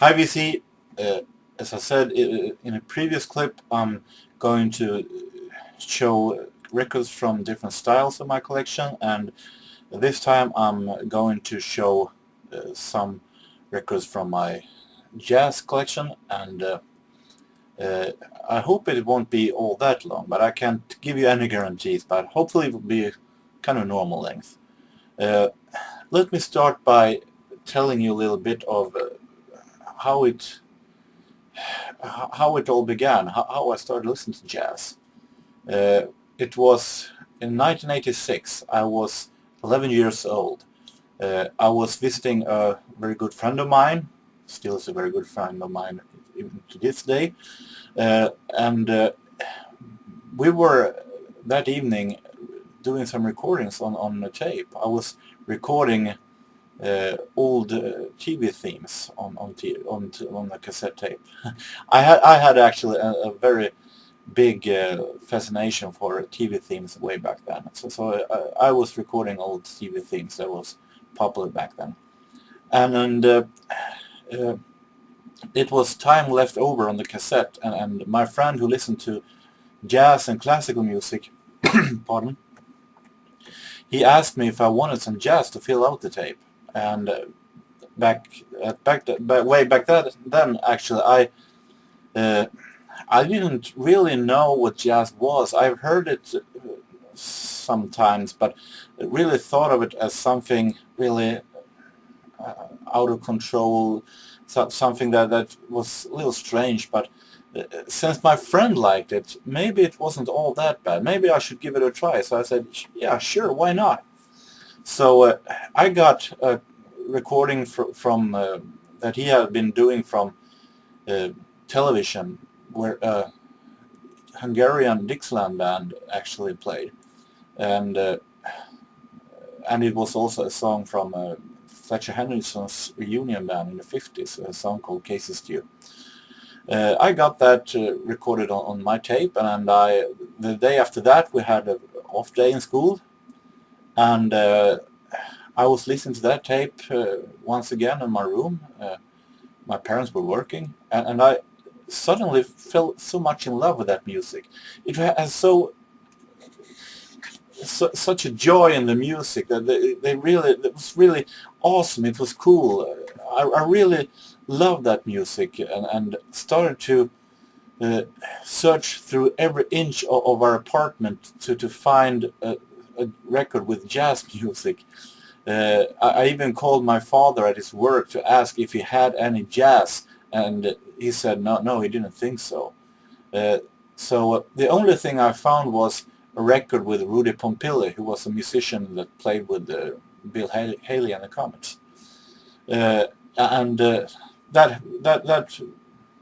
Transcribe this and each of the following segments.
Hi VC, as I said in a previous clip, I'm going to show records from different styles of my collection, and this time I'm going to show some records from my jazz collection, and I hope it won't be all that long, but I can't give you any guarantees, but hopefully it will be kind of normal length. Let me start by telling you a little bit of how it all began, how I started listening to jazz. It was in 1986. I was 11 years old. I was visiting a very good friend of mine, still is a very good friend of mine even to this day, and we were that evening doing some recordings on a tape. I was recording old TV themes on a cassette tape. I had actually a very big fascination for TV themes way back then. So I was recording old TV themes that was popular back then, and it was time left over on the cassette, and my friend who listened to jazz and classical music, pardon, he asked me if I wanted some jazz to fill out the tape. And way back then actually I didn't really know what jazz was. I've heard it sometimes, but really thought of it as something really out of control, something that was a little strange. But since my friend liked it, maybe it wasn't all that bad. Maybe I should give it a try. So I said, yeah, sure, why not? So I got a recording from that he had been doing from television, where a Hungarian Dixieland band actually played, and it was also a song from Fletcher Henderson's reunion band in the 50s, a song called Casey Stew. I got that recorded on my tape, and the day after that we had an off day in school, and I was listening to that tape once again in my room. My parents were working, and I suddenly fell so much in love with that music. It has such a joy in the music that it was really awesome. It was cool. I really loved that music, and started to search through every inch of our apartment to find a record with jazz music. I even called my father at his work to ask if he had any jazz, and he said no, he didn't think so. So the only thing I found was a record with Rudy Pompili, who was a musician that played with Bill Haley and the Comets, and that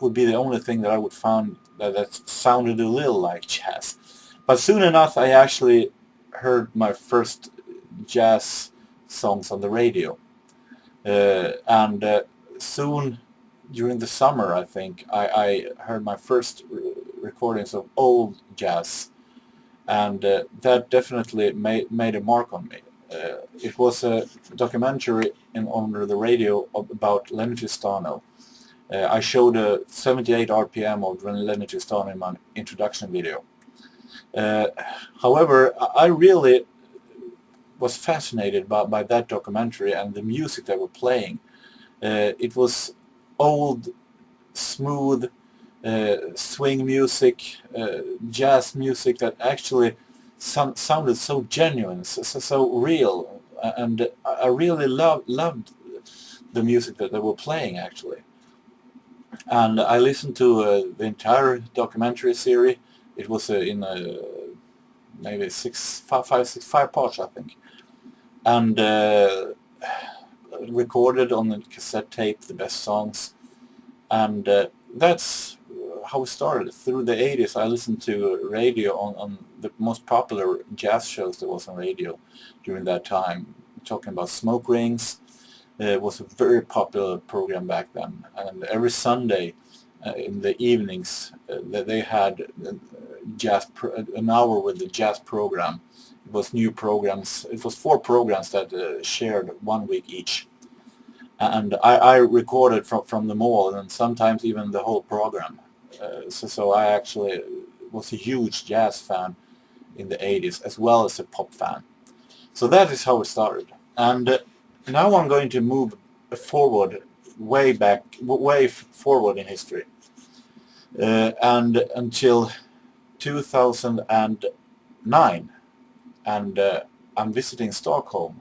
would be the only thing that I would find that sounded a little like jazz. But soon enough, I actually heard my first jazz songs on the radio, and soon during the summer, I think I heard my first recordings of old jazz, and that definitely made a mark on me. It was a documentary on the radio about Lenny Tristano. I showed a 78 RPM of Lenny Tristano in my introduction video. However, I really was fascinated by that documentary and the music they were playing. It was old, smooth, swing music, jazz music that actually sounded so genuine, so real, and I really loved the music that they were playing actually. And I listened to the entire documentary series. It was in maybe five parts, I think, and recorded on the cassette tape the best songs, and that's how it started. Through the 80s, I listened to radio on the most popular jazz shows there was on radio during that time. Talking about Smoke Rings, it was a very popular program back then, and every Sunday in the evenings they had an hour with the jazz program. It was new programs. It was 4 programs that shared 1 week each. and I recorded from them all, and sometimes even the whole program. So I actually was a huge jazz fan in the 80s, as well as a pop fan. So that is how it started. And now I'm going to move forward, way forward in history, and until 2009, and I'm visiting Stockholm.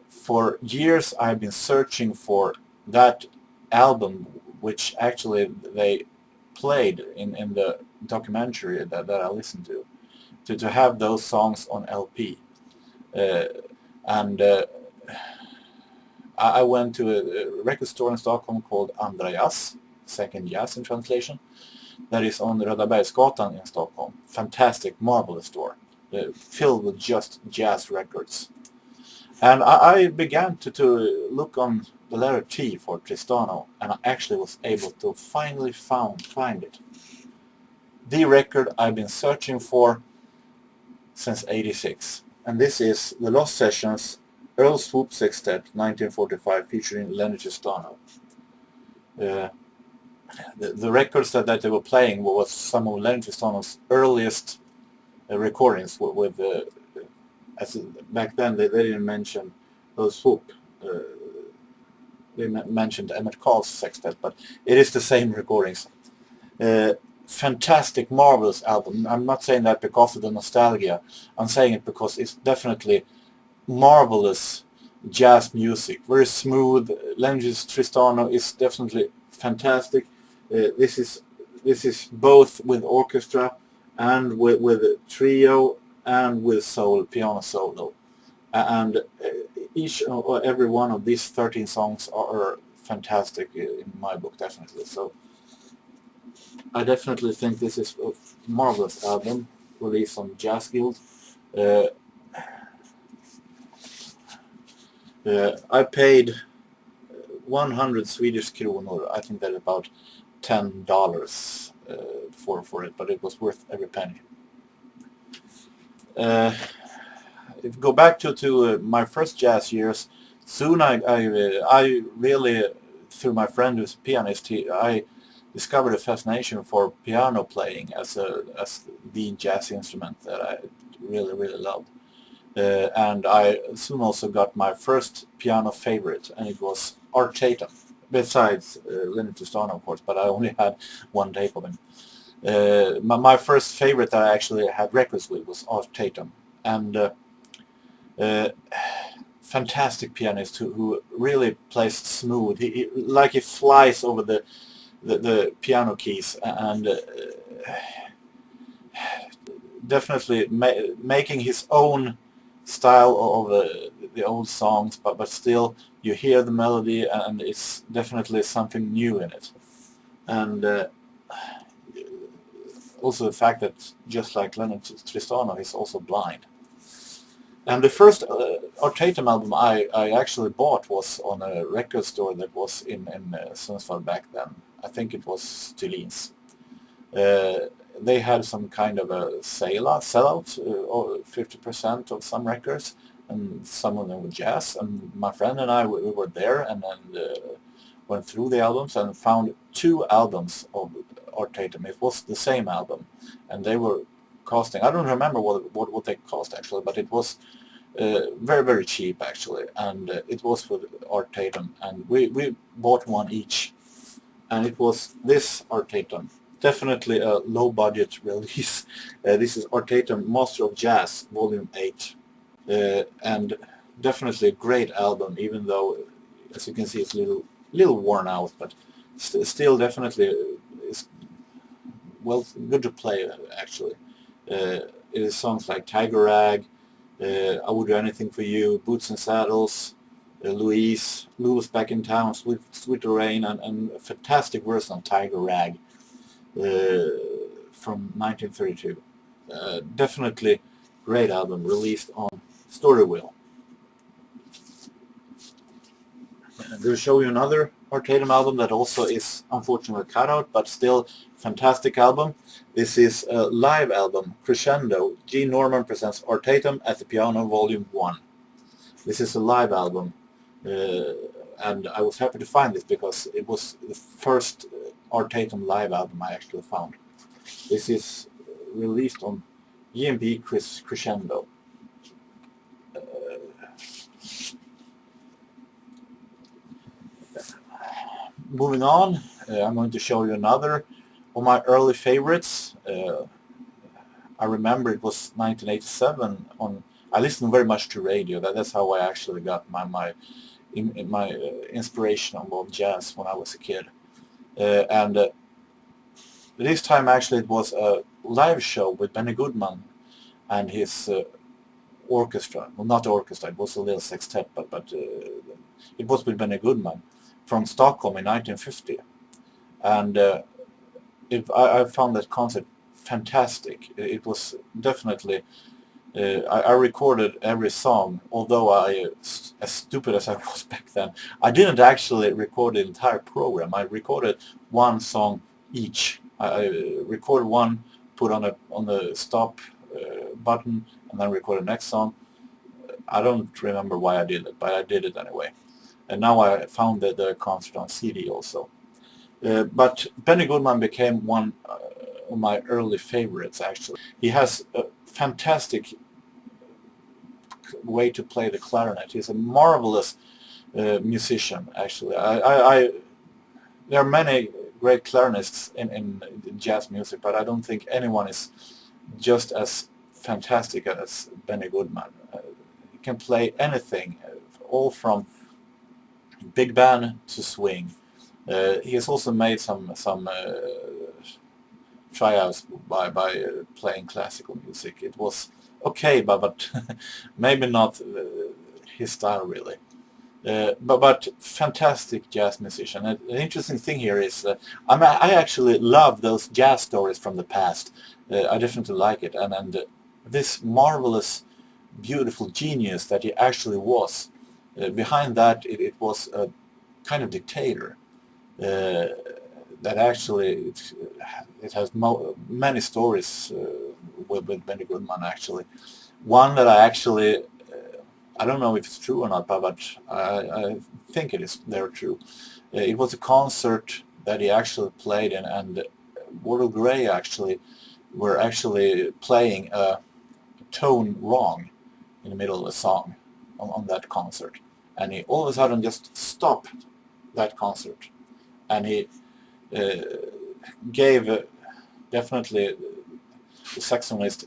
For years I've been searching for that album, which actually they played in the documentary that I listened to have those songs on LP. Uh, and I went to a record store in Stockholm called Andra Jazz, Second Jazz in translation, that is on Rödabergsgatan in Stockholm. Fantastic, marvelous store, filled with just jazz records. And I began to look on the letter T for Tristano, and I actually was able to finally find it. The record I've been searching for since '86. And this is the Lost Sessions Earl Swoop Sextet 1945 featuring Leonard Tristano. The records that they were playing was some of Leonard Tristano's earliest recordings with as back then they didn't mention Earl Swoop. They mentioned Emmett Carl's sextet, but it is the same recordings. Fantastic, marvelous album. I'm not saying that because of the nostalgia. I'm saying it because it's definitely marvelous jazz music. Very smooth. Leonard Tristano is definitely fantastic. This is both with orchestra and with trio and with piano solo. And each or every one of these 13 songs are fantastic in my book, definitely. So I definitely think this is a marvelous album released on Jazz Guild. I paid 100 Swedish kronor. I think that's about $10 for it, but it was worth every penny. Go back to my first jazz years. Soon I really, through my friend who's a pianist, I discovered a fascination for piano playing as the jazz instrument that I really loved. And I soon also got my first piano favorite, and it was Art Tatum. Besides Leonard Tristano, of course, but I only had one tape of him. My first favorite that I actually had records with was Art Tatum, and fantastic pianist who really plays smooth. He like he flies over the piano keys, and definitely making his own style of the old songs, but still you hear the melody, and it's definitely something new in it. And also the fact that, just like Leonard Tristano, he's also blind. And the first Art Tatum album I actually bought was on a record store that was in Sundsvall back then. I think it was Stulins. They had some kind of a sellout, or 50% of some records, and some of them were jazz. And my friend and I, we were there, and then went through the albums and found 2 albums of Art Tatum. It was the same album, and they were costing, I don't remember what they cost actually, but it was very cheap actually, and it was for Art Tatum, and we bought one each, and it was this Art Tatum. Definitely a low budget release. This is Art Tatum Master of Jazz Volume 8, and definitely a great album, even though, as you can see, it's a little worn out, but still definitely is good to play actually. It is songs like Tiger Rag, I Would Do Anything For You, Boots and Saddles, Louise Back in Town, Sweet Rain, and a fantastic version of Tiger Rag from 1932. Definitely great album, released on Story Wheel. I'm going to show you another Art Tatum album that also is unfortunately cut out, but still fantastic album. This is a live album, Crescendo. G. Norman presents Art Tatum at the Piano Volume 1. This is a live album. and I was happy to find this because it was the first Art Tatum live album I actually found. This is released on EMP Crescendo. Moving on, I'm going to show you another of my early favorites. I remember it was 1987. I listened very much to radio. That's how I actually got my inspiration of jazz when I was a kid. And this time actually it was a live show with Benny Goodman and his orchestra. Well, not orchestra, it was a little sextet, but it was with Benny Goodman from Stockholm in 1950. And I found that concert fantastic. It was definitely... I recorded every song, although as stupid as I was back then, I didn't actually record the entire program. I recorded one song each. I recorded one, put on the stop button, and then recorded the next song. I don't remember why I did it, but I did it anyway. And now I found the concert on CD also. But Benny Goodman became one of my early favorites, actually. He has a fantastic way to play the clarinet. He's a marvelous musician, actually. There are many great clarinetists in jazz music, but I don't think anyone is just as fantastic as Benny Goodman. He can play anything, all from big band to swing. He has also made some tryouts by playing classical music. It was okay, but maybe not his style really. But fantastic jazz musician. And the interesting thing here is I actually love those jazz stories from the past. I definitely like it, and this marvelous, beautiful genius that he actually was. Behind that, it was a kind of dictator. That actually it has many stories with Benny Goodman, actually. One that I actually I don't know if it's true or not, but I think they're true. It was a concert that he actually played in, and Wardell Gray were actually playing a tone wrong in the middle of a song on that concert, and he all of a sudden just stopped that concert, and he gave definitely the saxophonist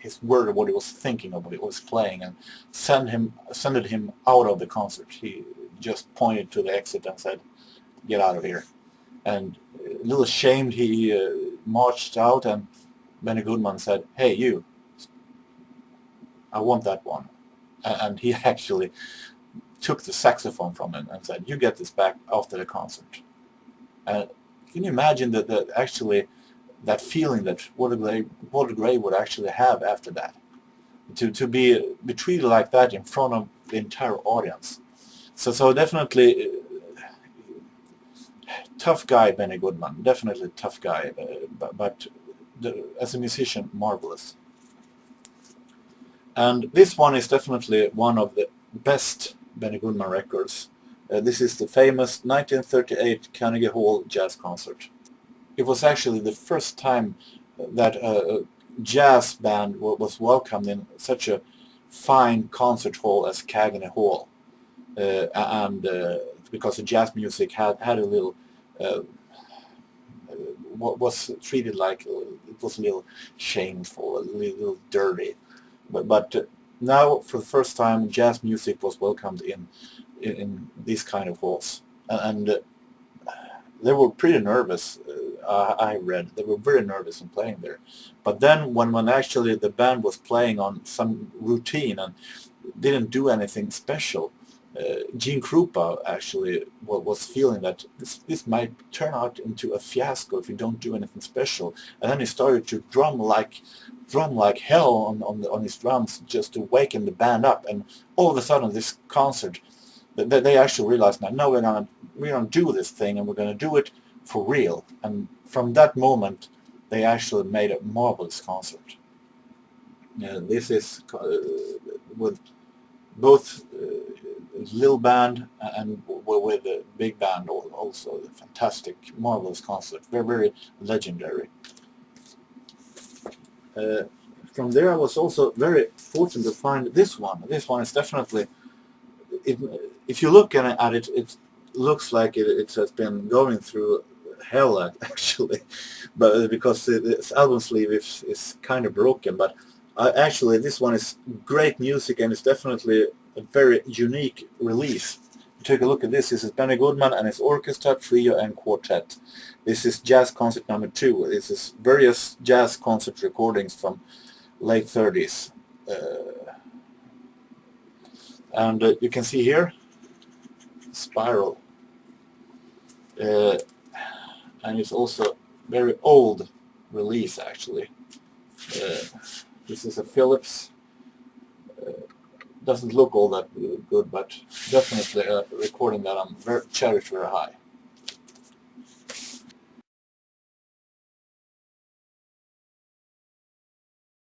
his word of what he was thinking of, what he was playing, and sent him out of the concert. He just pointed to the exit and said, "Get out of here." And a little ashamed, he marched out, and Benny Goodman said, "Hey, you, I want that one." And he actually took the saxophone from him and said, "You get this back after the concert." Can you imagine that actually that feeling that Wardell Gray would actually have after that? To be treated like that in front of the entire audience. So definitely tough guy, Benny Goodman. Definitely tough guy, but as a musician, marvelous. And this one is definitely one of the best Benny Goodman records. This is the famous 1938 Carnegie Hall Jazz Concert. It was actually the first time that a jazz band was welcomed in such a fine concert hall as Carnegie Hall, and because the jazz music had a little what was treated like it was a little shameful, a little dirty, but now for the first time jazz music was welcomed in these kind of halls, and they were pretty nervous. I read they were very nervous in playing there, but then when actually the band was playing on some routine and didn't do anything special, Gene Krupa actually was feeling that this might turn out into a fiasco if you don't do anything special, and then he started to drum like hell on his drums just to waken the band up, and all of a sudden this concert, they actually realized now we're gonna do this thing, and we're gonna do it for real. And from that moment they actually made a marvelous concert. This is with both little band and with a big band also. A fantastic, marvelous concert, very, very legendary. From there I was also very fortunate to find this one. This one is definitely, if you look at it, it looks like it has been going through hell actually, but because its album sleeve is kind of broken. But actually this one is great music, and it's definitely a very unique release. Take a look at this. This is Benny Goodman and his orchestra, trio and quartet. This is Jazz Concert number 2. This is various jazz concert recordings from late 30s. And you can see here, spiral. And it's also very old release actually. This is a Philips. Doesn't look all that good, but definitely a recording that I'm cherish very high.